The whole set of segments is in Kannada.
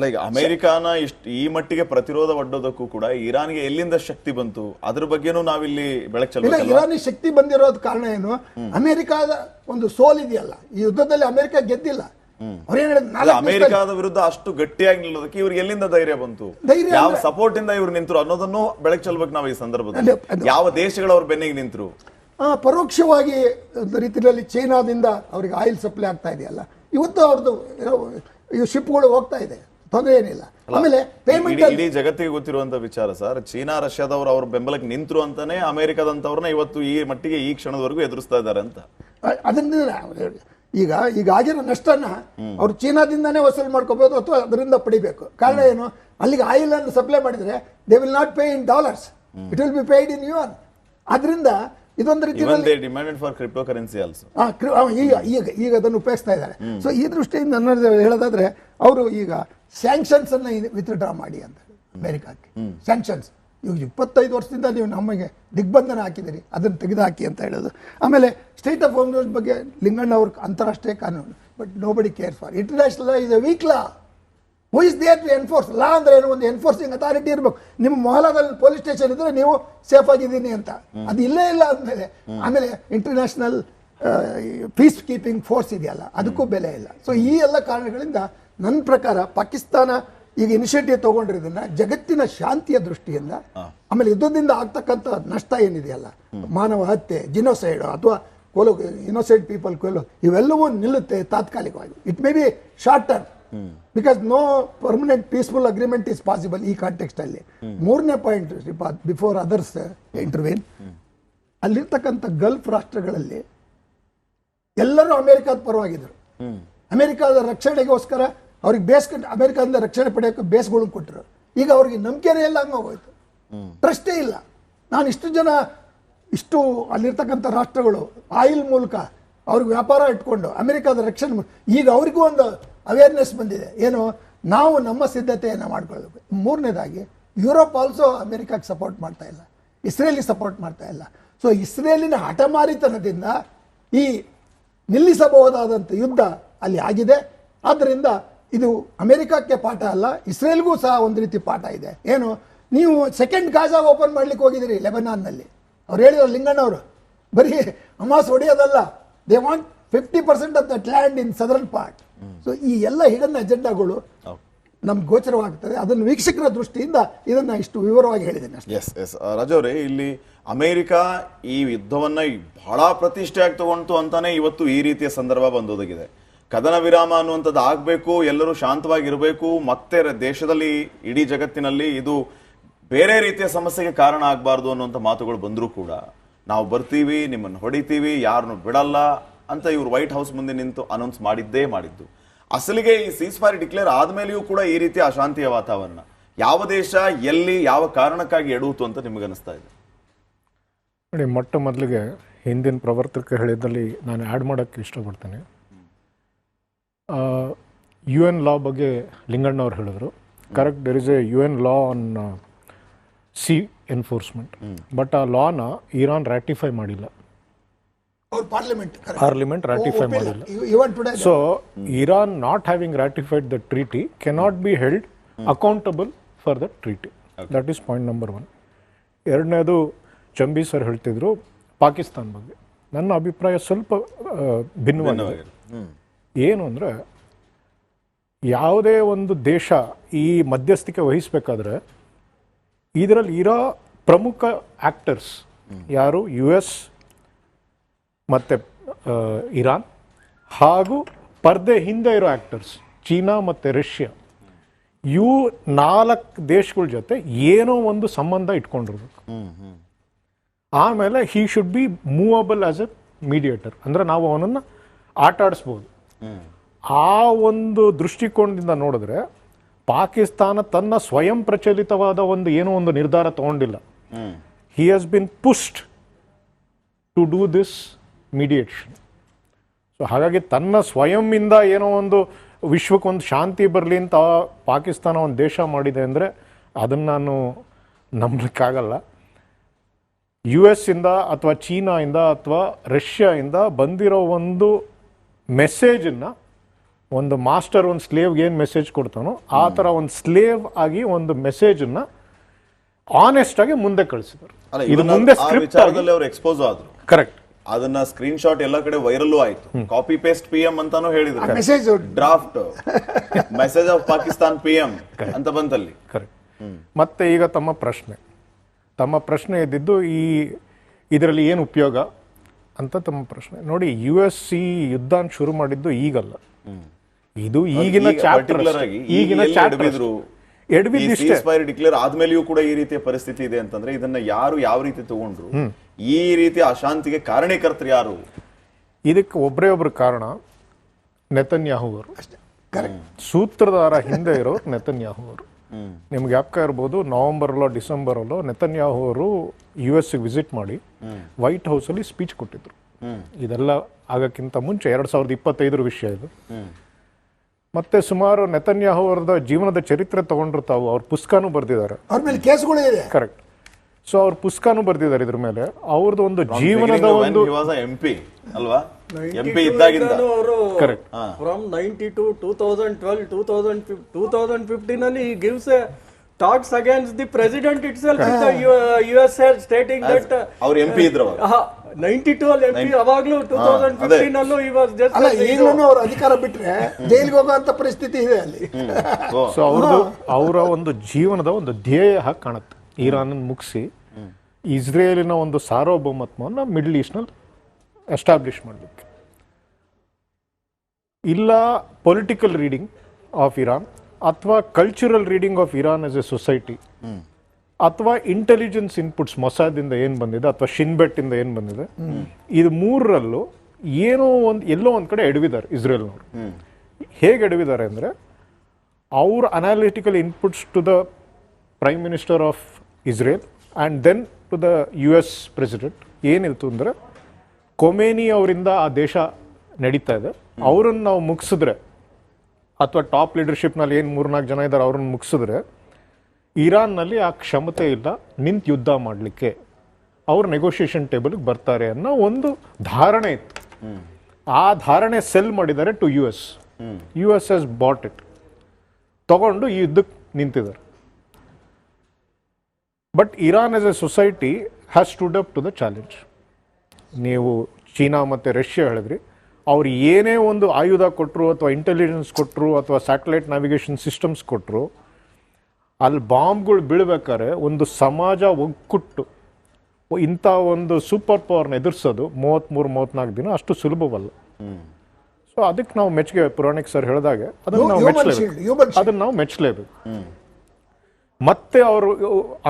ಲೈಕ್ ಅಮೆರಿಕಾನ ಈ ಮಟ್ಟಿಗೆ ಪ್ರತಿರೋಧ ಒಡ್ಡೋದಕ್ಕೂ ಕೂಡ ಇರಾನ್ಗೆ ಎಲ್ಲಿಂದ ಶಕ್ತಿ ಬಂತು ಅದ್ರ ಬಗ್ಗೆನೂ ನಾವಿಲ್ಲಿ ಬೆಳಕು ಚೆಲ್ಲಬೇಕು. ಇರಾನಿ ಶಕ್ತಿ ಬಂದಿರೋದ್ ಕಾರಣ ಏನು? ಅಮೆರಿಕಾದ ಒಂದು ಸೋಲಿದೆಯಲ್ಲ, ಈ ಯುದ್ಧದಲ್ಲಿ ಅಮೆರಿಕ ಗೆದ್ದಿಲ್ಲ. ಅಮೆರಿಕಾದ ವಿರುದ್ಧ ಅಷ್ಟು ಗಟ್ಟಿಯಾಗಿ ನಿಲ್ಲೋದಕ್ಕೆ ಇವ್ರಿಗೆ ಎಲ್ಲಿಂದ ಧೈರ್ಯ ಬಂತು, ಯಾವ ಸಪೋರ್ಟ್ ಇಂದ ಇವ್ರು ನಿಂತರು ಅನ್ನೋದನ್ನು ಬೆಳಕು ಚೆಲ್ಬೇಕು ನಾವು ಈ ಸಂದರ್ಭದಲ್ಲಿ. ಯಾವ ದೇಶಗಳು ಅವ್ರ ಬೆನ್ನಿಗೆ ನಿಂತರು? ಪರೋಕ್ಷವಾಗಿ ಒಂದು ರೀತಿಯಲ್ಲಿ ಚೈನಾದಿಂದ ಅವ್ರಿಗೆ ಆಯಿಲ್ ಸಪ್ಲೈ ಆಗ್ತಾ ಇದೆಯಲ್ಲ, ಇವತ್ತು ಅವ್ರದ್ದು ಶಿಪ್ಗಳು ಹೋಗ್ತಾ ಇದೆ, ತೊಂದರೆ ಏನಿಲ್ಲ. ಆಮೇಲೆ ಪೇಮೆಂಟ್ ಇಡೀ ಜಗತ್ತಿಗೆ ಗೊತ್ತಿರುವಂತ ವಿಚಾರ ಸರ್. ಚೀನಾ ರಷ್ಯಾದವರು ಅವ್ರ ಬೆಂಬಲಕ್ಕೆ ನಿಂತರು ಅಂತಾನೆ ಅಮೆರಿಕದಂತವ್ರನ್ನ ಇವತ್ತು ಈ ಮಟ್ಟಿಗೆ ಈ ಕ್ಷಣದವರೆಗೂ ಎದುರಿಸ್ತಾ ಇದ್ದಾರೆ ಅಂತ. ಅದರಿಂದ ಈಗ ಆಗಿರೋ ನಷ್ಟನ ಅವ್ರು ಚೀನಾದಿಂದಾನೇ ವಸೂಲು ಮಾಡ್ಕೋಬಹುದು ಅಥವಾ ಅದರಿಂದ ಪಡಿಬೇಕು. ಕಾರಣ ಏನು? ಅಲ್ಲಿಗೆ ಆಯಿಲ್ ಅನ್ನು ಸಪ್ಲೈ ಮಾಡಿದ್ರೆ they will not pay in dollars, it will be paid in yuan. ಅದರಿಂದ ಇದೊಂದು ರೀತಿಯಲ್ಲಿ ಈಗ ಅದನ್ನು ಉಪಯೋಗಿಸ್ತಾ ಇದ್ದಾರೆ. ಸೊ ಈ ದೃಷ್ಟಿಯಿಂದ ಹೇಳೋದಾದ್ರೆ ಅವರು ಈಗ ಸ್ಯಾಂಕ್ಷನ್ಸ್ ಅನ್ನ ವಿತ್ಡ್ರಾ ಮಾಡಿ ಅಂತ ಅಮೆರಿಕಕ್ಕೆ. ಸ್ಯಾಂಕ್ಷನ್ಸ್ ಇವಾಗ 25 ವರ್ಷದಿಂದ ನೀವು ನಮಗೆ ದಿಗ್ಬಂಧನ ಹಾಕಿದಿರಿ, ಅದನ್ನು ತೆಗೆದುಹಾಕಿ ಅಂತ ಹೇಳೋದು. ಆಮೇಲೆ ಸ್ಟೇಟ್ ಆಫ್ ಹೋಮ್ಸ್ ಬಗ್ಗೆ ಲಿಂಗಣ್ಣ ಅವ್ರ ಅಂತಾರಾಷ್ಟ್ರೀಯ ಕಾನೂನು, but nobody care for international law. Is a weak law. Who is there to enforce law? ಅಂದ್ರೆ ಏನು? ಒಂದು ಎನ್ಫೋರ್ಸಿಂಗ್ ಅಥಾರಿಟಿ ಇರಬೇಕು. ನಿಮ್ಮ ಮೊಹಲಾದಲ್ಲಿ ಪೊಲೀಸ್ ಸ್ಟೇಷನ್ ಇದ್ರೆ ನೀವು ಸೇಫ್ ಆಗಿದ್ದೀನಿ ಅಂತ, ಅದು ಇಲ್ಲೇ ಇಲ್ಲ ಅಂದಮೇಲೆ ಆಮೇಲೆ ಇಂಟರ್ನ್ಯಾಷನಲ್ ಪೀಸ್ ಕೀಪಿಂಗ್ ಫೋರ್ಸ್ ಇದೆಯಲ್ಲ, ಅದಕ್ಕೂ ಬೆಲೆ ಇಲ್ಲ. ಸೊ ಈ ಎಲ್ಲ ಕಾರಣಗಳಿಂದ ನನ್ನ ಪ್ರಕಾರ ಪಾಕಿಸ್ತಾನ ಈಗ ಇನಿಷಿಯೇಟಿವ್ ತಗೊಂಡಿರೋದನ್ನ ಜಗತ್ತಿನ ಶಾಂತಿಯ ದೃಷ್ಟಿಯಿಂದ, ಆಮೇಲೆ ಯುದ್ಧದಿಂದ ಆಗ್ತಕ್ಕಂಥ ನಷ್ಟ ಏನಿದೆಯಲ್ಲ, ಮಾನವ ಹತ್ಯೆ, ಜಿನೋಸೈಡ್ ಅಥವಾ ಇನ್ನೋಸೈಡ್ ಪೀಪಲ್ ಕೊಲ್ಲೋ, ಇವೆಲ್ಲವೂ ನಿಲ್ಲುತ್ತೆ ತಾತ್ಕಾಲಿಕವಾಗಿ. It may be short term because no permanent peaceful agreement is possible ಈ ಕಾಂಟೆಕ್ಸ್ಟ್ ಅಲ್ಲಿ. ಮೂರನೇ ಪಾಯಿಂಟ್, ಬಿಫೋರ್ ಅದರ್ಸ್ ಇಂಟರ್ವೇನ್, ಅಲ್ಲಿರ್ತಕ್ಕಂಥ ಗಲ್ಫ್ ರಾಷ್ಟ್ರಗಳಲ್ಲಿ ಎಲ್ಲರೂ ಅಮೆರಿಕಾದ ಪರವಾಗಿದ್ರು. ಅಮೆರಿಕಾದ ರಕ್ಷಣೆಗೋಸ್ಕರ ಅವ್ರಿಗೆ ಬೇಸ್ಕೊಂಡು ಅಮೆರಿಕಾದಿಂದ ರಕ್ಷಣೆ ಪಡೆಯೋಕೆ ಬೇಸ್ಗಳು ಕೊಟ್ಟರು. ಈಗ ಅವ್ರಿಗೆ ನಂಬಿಕೆನೇ ಇಲ್ಲ, ಹಂಗೋಗೋಯ್ತು, ಟ್ರಸ್ಟೇ ಇಲ್ಲ. ನಾನು ಇಷ್ಟು ಅಲ್ಲಿರ್ತಕ್ಕಂಥ ರಾಷ್ಟ್ರಗಳು ಆಯಿಲ್ ಮೂಲಕ ಅವ್ರಿಗೆ ವ್ಯಾಪಾರ ಇಟ್ಕೊಂಡು ಅಮೆರಿಕಾದ ರಕ್ಷಣೆ, ಈಗ ಅವ್ರಿಗೂ ಒಂದು ಅವೇರ್ನೆಸ್ ಬಂದಿದೆ, ಏನು ನಾವು ನಮ್ಮ ಸಿದ್ಧತೆಯನ್ನು ಮಾಡ್ಕೊಳ್ಬೇಕು. ಮೂರನೇದಾಗಿ ಯುರೋಪ್ ಆಲ್ಸೋ ಅಮೆರಿಕಾಗೆ ಸಪೋರ್ಟ್ ಮಾಡ್ತಾ ಇಲ್ಲ, ಇಸ್ರೇಲಿಗೆ ಸಪೋರ್ಟ್ ಮಾಡ್ತಾ ಇಲ್ಲ. ಸೊ ಇಸ್ರೇಲಿನ ಹಠಮಾರಿತನದಿಂದ ಈ ನಿಲ್ಲಿಸಬಹುದಾದಂಥ ಯುದ್ಧ ಅಲ್ಲಿ ಆಗಿದೆ. ಆದ್ದರಿಂದ ಇದು ಅಮೆರಿಕಕ್ಕೆ ಪಾಠ ಅಲ್ಲ, ಇಸ್ರೇಲ್ಗೂ ಸಹ ಒಂದು ರೀತಿ ಪಾಠ ಇದೆ. ಏನು, ನೀವು ಸೆಕೆಂಡ್ ಗಾಜಾ ಓಪನ್ ಮಾಡ್ಲಿಕ್ಕೆ ಹೋಗಿದ್ದೀರಿ ಲೆಬನಾನ್ನಲ್ಲಿ. ಅವ್ರು ಹೇಳಿದ್ರು ಲಿಂಗಣ್ಣವರು, ಬರೀ ಹಮಾಸ್ ಹೊಡೆಯೋದಲ್ಲ, they want 50% of that land in southern part. So ಈ ಎಲ್ಲ ಹಿಡನ್ ಅಜೆಂಡಾಗಳು ನಮ್ಗೆ ಗೋಚರವಾಗ್ತದೆ. ಅದನ್ನು ವೀಕ್ಷಕರ ದೃಷ್ಟಿಯಿಂದ ಇದನ್ನ ಇಷ್ಟು ವಿವರವಾಗಿ ಹೇಳಿದ್ದೇನೆ ಅಷ್ಟೇ. ರಾಜು ಅವರೇ, ಇಲ್ಲಿ ಅಮೆರಿಕ ಈ ಯುದ್ಧವನ್ನ ಬಹಳ ಪ್ರತಿಷ್ಠೆಯಾಗಿ ತಗೊಂತು ಅಂತಾನೆ ಇವತ್ತು ಈ ರೀತಿಯ ಸಂದರ್ಭ ಬಂದೊದಗಿದೆ. ಕದನ ವಿರಾಮ ಅನ್ನುವಂಥದ್ದು ಆಗ್ಬೇಕು, ಎಲ್ಲರೂ ಶಾಂತವಾಗಿರಬೇಕು, ಮತ್ತೆ ದೇಶದಲ್ಲಿ ಇಡೀ ಜಗತ್ತಿನಲ್ಲಿ ಇದು ಬೇರೆ ರೀತಿಯ ಸಮಸ್ಯೆಗೆ ಕಾರಣ ಆಗಬಾರ್ದು ಅನ್ನುವಂಥ ಮಾತುಗಳು ಬಂದರೂ ಕೂಡ ನಾವು ಬರ್ತೀವಿ, ನಿಮ್ಮನ್ನು ಹೊಡಿತೀವಿ, ಯಾರನ್ನು ಬಿಡಲ್ಲ ಅಂತ ಇವರು ವೈಟ್ ಹೌಸ್ ಮುಂದೆ ನಿಂತು ಅನೌನ್ಸ್ ಮಾಡಿದ್ದು. ಅಸಲಿಗೆ ಈ ಸೀಸ್ ಫೈರ್ ಡಿಕ್ಲೇರ್ ಆದ್ಮೇಲೆಯೂ ಕೂಡ ಈ ರೀತಿಯ ಅಶಾಂತಿಯ ವಾತಾವರಣ ಯಾವ ದೇಶ ಎಲ್ಲಿ ಯಾವ ಕಾರಣಕ್ಕಾಗಿ ಎಡುವುದು ಅಂತ ನಿಮಗೆ ಅನಿಸ್ತಾ ಇದೆ? ನೋಡಿ, ಮೊಟ್ಟ ಮೊದಲಿಗೆ ಹಿಂದಿನ ಪ್ರವರ್ತಕ ಹೇಳಿದ್ದಲ್ಲಿ ನಾನು ಆ್ಯಡ್ ಮಾಡೋಕ್ಕೆ ಇಷ್ಟಪಡ್ತೇನೆ. UN ಲಾ ಬಗ್ಗೆ ಲಿಂಗಣ್ಣವ್ರು ಹೇಳಿದ್ರು. Correct, there is a UN law on sea enforcement, but ಆ ಲಾನ ಇರಾನ್ ರ್ಯಾಟಿಫೈ ಮಾಡಿಲ್ಲ, ಪಾರ್ಲಿಮೆಂಟ್ ರ್ಯಾಟಿಫೈ ಮಾಡಿಲ್ಲ. So Iran not having ratified the treaty cannot be held accountable for the treaty. That is point number 1. ಎರಡನೇದು, ಚಂಬಿ ಸರ್ ಹೇಳ್ತಿದ್ರು ಪಾಕಿಸ್ತಾನ ಬಗ್ಗೆ. ನನ್ನ ಅಭಿಪ್ರಾಯ ಸ್ವಲ್ಪ ಭಿನ್ನವಾಗಿದೆ. ಏನು ಅಂದರೆ, ಯಾವುದೇ ಒಂದು ದೇಶ ಈ ಮಧ್ಯಸ್ಥಿಕೆ ವಹಿಸಬೇಕಾದ್ರೆ ಇದರಲ್ಲಿ ಇರೋ ಪ್ರಮುಖ ಆ್ಯಕ್ಟರ್ಸ್ ಯಾರು? US ಮತ್ತು ಇರಾನ್, ಹಾಗೂ ಪರ್ದೆ ಹಿಂದೆ ಇರೋ ಆ್ಯಕ್ಟರ್ಸ್ ಚೀನಾ ಮತ್ತು ರಷ್ಯಾ. ಇವು 4 ದೇಶಗಳ ಜೊತೆ ಏನೋ ಒಂದು ಸಂಬಂಧ ಇಟ್ಕೊಂಡಿರ್ಬೇಕು. ಆಮೇಲೆ he should be movable as A mediator, ಅಂದರೆ ನಾವು ಅವನನ್ನು ಆಟ ಆಡಿಸ್ಬೋದು. ಆ ಒಂದು ದೃಷ್ಟಿಕೋನದಿಂದ ನೋಡಿದ್ರೆ ಪಾಕಿಸ್ತಾನ ತನ್ನ ಸ್ವಯಂ ಪ್ರಚಲಿತವಾದ ಏನೋ ಒಂದು ನಿರ್ಧಾರ ತಗೊಂಡಿಲ್ಲ. He has been pushed to do this mediation. So ಹಾಗಾಗಿ ತನ್ನ ಸ್ವಯಂಯಿಂದ ಏನೋ ಒಂದು ವಿಶ್ವಕ್ಕೊಂದು ಶಾಂತಿ ಬರಲಿ ಅಂತ ಪಾಕಿಸ್ತಾನ ಒಂದು ದೇಶ ಮಾಡಿದೆ ಅಂದರೆ ಅದನ್ನು ನಾನು ನಂಬಲಿಕ್ಕಾಗಲ್ಲ. US ಇಂದ ಅಥವಾ ಚೀನಾಯಿಂದ ಅಥವಾ ರಷ್ಯಾದಿಂದ ಬಂದಿರೋ ಒಂದು ಮೆಸೇಜನ್ನು ಒಂದು ಮಾಸ್ಟರ್ ಒಂದು ಸ್ಲೇವ್ಗೆ ಏನು ಮೆಸೇಜ್ ಕೊಡ್ತಾನೋ ಆ ಥರ ಒಂದು ಸ್ಲೇವ್ ಆಗಿ ಒಂದು ಮೆಸೇಜನ್ನು ಆನೆಸ್ಟ್ ಆಗಿ ಮುಂದೆ ಕಳಿಸಿದರು. ಇದು ಮುಂದೆ ಸ್ಕ್ರಿಪ್ಟ್ ವಿಚಾರದಲ್ಲಿ ಅವರು ಎಕ್ಸ್ಪೋಸ್ ಆದ್ರು. ಕರೆಕ್ಟ್. ಅದನ್ನ ಸ್ಕ್ರೀನ್ ಶಾಟ್ ಎಲ್ಲ ಕಡೆ ವೈರಲ್ ಆಯ್ತು. ಕಾಪಿ ಪೇಸ್ಟ್ PM ಅಂತಾನು ಹೇಳಿದ್ರು. Message draft message of Pakistan PM ಅಂತ ಬಂತಲ್ಲಿ. ಕರೆಕ್ಟ್. ಮತ್ತೆ ಈಗ ತಮ್ಮ ಪ್ರಶ್ನೆ ಇದ್ದಿದ್ದು ಇದರಲ್ಲಿ ಏನು ಉಪಯೋಗ ಅಂತ ತಮ್ಮ ಪ್ರಶ್ನೆ. ನೋಡಿ, US ಈ ಯುದ್ಧ ಶುರು ಮಾಡಿದ್ದು ಈಗಲ್ಲ, ಇದು ಈಗಿನ ಚಾಪ್ಟರ್. ಈಗಿನ ಚಾಪ್ಟರ್ ಸೀಸ್ ಫೈರ್ ಡಿಕ್ಲೇರ್ ಆದ್ಮೇಲೆಯೂ ಕೂಡ ಈ ರೀತಿಯ ಪರಿಸ್ಥಿತಿ ಇದೆ ಅಂತಂದ್ರೆ ಇದನ್ನ ಯಾರು ಯಾವ ರೀತಿ ತಗೊಂಡ್ರು, ಈ ರೀತಿಯ ಅಶಾಂತಿಗೆ ಕಾರಣೀಕರ್ತರು ಯಾರು? ಇದಕ್ಕೆ ಒಬ್ಬರೇ ಕಾರಣ ನೆತನ್ಯಾಹು ಅವರು. ಸೂತ್ರಧಾರ ಹಿಂದೆ ಇರೋರು ನೆತನ್ಯಾಹು ಅವರು. ನಿಮ್ಗೆ ಜ್ಞಾಪಕ ಇರ್ಬೋದು, ನವೆಂಬರಲ್ಲೋ ಡಿಸೆಂಬರಲ್ಲೋ ನೆತನ್ಯಾಹು ಅವರು US ವಿಸಿಟ್ ಮಾಡಿ ವೈಟ್ ಹೌಸ್ ಅಲ್ಲಿ ಸ್ಪೀಚ್ ಕೊಟ್ಟಿದ್ರು. ಇದೆಲ್ಲ ಆಗಕ್ಕಿಂತ ಮುಂಚೆ 2025 ವಿಷಯ ಇದು. ಮತ್ತೆ ಸುಮಾರು ನೆತನ್ಯಾಹು ಅವರದ ಜೀವನದ ಚರಿತ್ರೆ ತಗೊಂಡ್ರು ತಾವು. ಅವ್ರ ಪುಸ್ತಕನೂ ಬರೆದಿದ್ದಾರೆ, ಅವ್ರ ಮೇಲೆ ಕೇಸ್ಗಳು ಇದೆ. ಕರೆಕ್ಟ್. ಸೊ ಅವ್ರ ಪುಸ್ತಕನೂ ಬರೆದಿದ್ದಾರೆ ಇದ್ರ ಮೇಲೆ. ಅವ್ರದ್ದು ಒಂದು ಜೀವನದ ಒಂದು MP ಅಲ್ವಾ, MP ಇದ್ದಾಗಿಂದ. ಕರೆಕ್ಟ್. From 92, 2012, 2015 ಅಲ್ಲಿ he gives a talks against the president itself with the US stating that ಅವ್ರು MP ಇದ್ರು 92 ಅಲ್ಲಿ MP, ಅವಾಗ್ಲೂ 2015 ಅಲ್ಲೂ he was just ಅಲ್ಲ, ಈಗಲೂ ಅವ್ರ ಅಧಿಕಾರ ಬಿಟ್ರೆ ಜೈಲಿಗೆ ಹೋಗುವಂತ ಪರಿಸ್ಥಿತಿ ಇದೆ ಅಲ್ಲಿ. ಸೊ ಅವರ ಒಂದು ಜೀವನದ ಒಂದು ಧ್ಯೇಯ ಹಾಗೆ ಕಾಣುತ್ತೆ, ಇರಾನ್ ಮುಗಿಸಿ ಇಸ್ರೇಲಿನ ಒಂದು ಸಾರ್ವಭೌಮತ್ವವನ್ನು ಮಿಡ್ಲ್ ಈಸ್ಟ್ನಲ್ಲಿ ಎಸ್ಟಾಬ್ಲಿಷ್ ಮಾಡಲಿಕ್ಕೆ. ಇಲ್ಲ ಪೊಲಿಟಿಕಲ್ ರೀಡಿಂಗ್ ಆಫ್ ಇರಾನ್, ಅಥವಾ cultural reading of Iran as a society, ಅಥವಾ ಇಂಟೆಲಿಜೆನ್ಸ್ ಇನ್ಪುಟ್ಸ್ ಮೊಸಾದಿಂದ ಏನು ಬಂದಿದೆ ಅಥವಾ ಶಿನ್ಬೆಟ್ ಇಂದ ಏನು ಬಂದಿದೆ, ಇದು ಮೂರರಲ್ಲೂ ಎಲ್ಲೋ ಒಂದು ಕಡೆ ಎಡವಿದ್ದಾರೆ ಇಸ್ರೇಲ್ನವರು. ಹೇಗೆ ಎಡವಿದ್ದಾರೆ ಅಂದರೆ, ಅವ್ರ analytical inputs to the prime minister of Israel and then to the US president ಏನಿತ್ತು ಅಂದರೆ, ಕೊಮೇನಿ ಅವರಿಂದ ಆ ದೇಶ ನಡೀತಾ ಇದೆ, ಅವರನ್ನು ನಾವು ಮುಗಿಸಿದ್ರೆ, ಅಥವಾ ಟಾಪ್ ಲೀಡರ್ಶಿಪ್ನಲ್ಲಿ ಏನು 3-4 ಜನ ಇದ್ದಾರೆ ಅವ್ರನ್ನ ಮುಗಿಸಿದ್ರೆ ಇರಾನ್ನಲ್ಲಿ ಆ ಕ್ಷಮತೆ ಇಲ್ಲ ನಿಂತು ಯುದ್ಧ ಮಾಡಲಿಕ್ಕೆ, ಅವ್ರು ನೆಗೋಷಿಯೇಷನ್ ಟೇಬಲ್ಗೆ ಬರ್ತಾರೆ ಅನ್ನೋ ಒಂದು ಧಾರಣೆ ಇತ್ತು. ಆ ಧಾರಣೆ ಸೆಲ್ ಮಾಡಿದ್ದಾರೆ to US. US has bought it, ತಗೊಂಡು ಈ ಯುದ್ಧಕ್ಕೆ ನಿಂತಿದ್ದಾರೆ. But Iran as a society has stood up to the challenge. ನೀವು ಚೀನಾ ಮತ್ತು ರಷ್ಯಾ ಹೇಳಿದ್ರಿ, ಅವ್ರು ಏನೇ ಒಂದು ಆಯುಧ ಕೊಟ್ಟರು ಅಥವಾ ಇಂಟೆಲಿಜೆನ್ಸ್ ಕೊಟ್ಟರು ಅಥವಾ ಸ್ಯಾಟಲೈಟ್ ನ್ಯಾವಿಗೇಷನ್ ಸಿಸ್ಟಮ್ಸ್ ಕೊಟ್ಟರು, ಅಲ್ಲಿ ಬಾಂಬ್ಗಳು ಬೀಳ್ಬೇಕಾದ್ರೆ ಒಂದು ಸಮಾಜ ಒಗ್ಗಟ್ಟು ಇಂಥ ಒಂದು ಸೂಪರ್ ಪವರ್ನ ಎದುರಿಸೋದು 33-34 ದಿನ ಅಷ್ಟು ಸುಲಭವಲ್ಲ. ಸೊ ಅದಕ್ಕೆ ನಾವು ಮೆಚ್ಚುಗೆ, ಪುರಾಣಿಕ್ ಸರ್ ಹೇಳಿದಾಗೆ ಅದನ್ನು ನಾವು ಮೆಚ್ಚಲೇಬೇಕು. ಮತ್ತೆ ಅವರು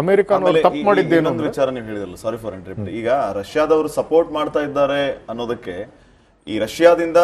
ಅಮೆರಿಕನವರು ತಪ್ಪು ಮಾಡಿದ್ದೇನು ವಿಚಾರ ನೀವು ಹೇಳಿದ್ರಲ್ಲ, ಸಾರಿ ಫಾರ್ ಇಂಟರಪ್ಟ್. ಈಗ ರಷ್ಯಾದವರು ಸಪೋರ್ಟ್ ಮಾಡ್ತಾ ಇದ್ದಾರೆ ಅನ್ನೋದಕ್ಕೆ, ಈ ರಷ್ಯಾದಿಂದ